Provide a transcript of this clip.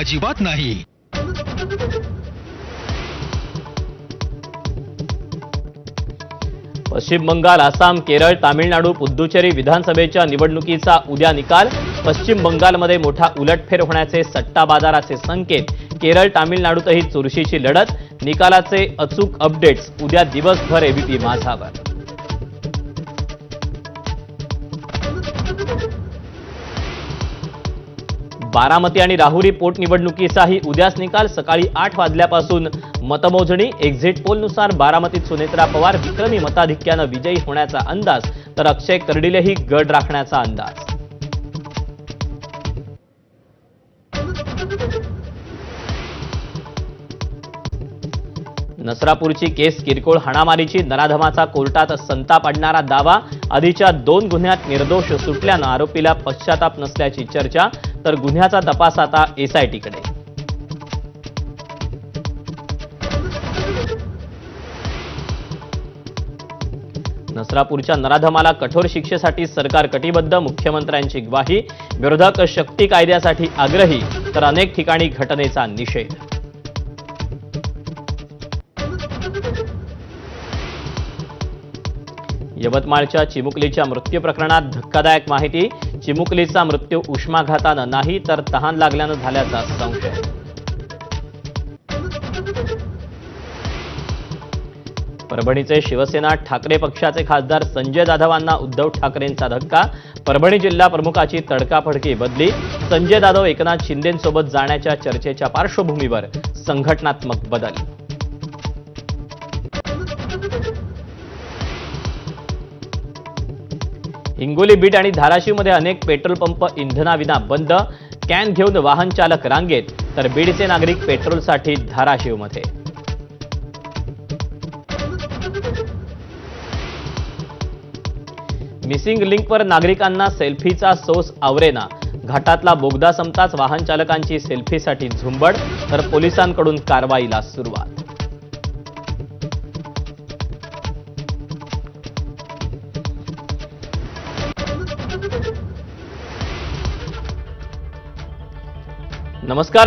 अजिबात नाही. पश्चिम बंगाल, आसाम, केरळ, तामिळनाडू, पुद्दुचेरी विधानसभेच्या निवडणुकीचा उद्या निकाल. पश्चिम बंगालमध्ये मोठा उलटफेर होण्याचे सट्टा बाजाराचे संकेत. केरळ, तामिळनाडूतही चुरशीची लढत. निकालाचे अचूक अपडेट्स उद्या दिवसभर एबीपी माझावर. बारामती आणि राहुरी पोटनिवडणुकीचाही उद्याच निकाल. सकाळी 8 वाजल्यापासून मतमोजणी. एक्झिट पोलनुसार बारामतीत सुनेत्रा पवार विक्रमी मताधिक्यानं विजयी होण्याचा अंदाज, तर अक्षय कर्डिलेही गड राखण्याचा अंदाज. नसरापूरची केस किरकोळ हाणामारीची. नराधमाचा कोर्टात संताप आणणारा दावा. आधीच्या 2 गुन्ह्यात निर्दोष सुटल्यानं आरोपीला पश्चाताप नसल्याची चर्चा, तर गुन्ह्याचा तपास आता एसआयटीकडे. नसरापूरच्या नराधमाला कठोर शिक्षेसाठी सरकार कटिबद्ध. मुख्यमंत्र्यांची ग्वाही. विरोधक शक्ती कायद्यासाठी आग्रही, तर अनेक ठिकाणी घटनेचा निषेध. यवतमाळच्या चिमुकलीच्या मृत्यू प्रकरणात धक्कादायक माहिती. चिमुकलीचा मृत्यू उष्माघातानं नाही, तर तहान लागल्यानं झाल्याचा संशय. परभणीचे शिवसेना ठाकरे पक्षाचे खासदार संजय जाधवांना उद्धव ठाकरेंचा धक्का. परभणी जिल्हा प्रमुखाची तडकाफडकी बदली. संजय जाधव एकनाथ शिंदेंसोबत जाण्याच्या चर्चेच्या पार्श्वभूमीवर संघटनात्मक बदल. हिंगोली, बीड आणि धाराशिवमध्ये अनेक पेट्रोल पंप इंधनाविना बंद. कॅन घेऊन वाहन चालक रांगेत, तर बीडचे नागरिक पेट्रोलसाठी धाराशिवमध्ये. मिसिंग लिंकवर नागरिकांना सेल्फीचा सोस आवरेना. घाटातला बोगदा संपताच वाहन चालकांची सेल्फीसाठी झुंबड, तर पोलिसांकडून कारवाईला सुरुवात. नमस्कार.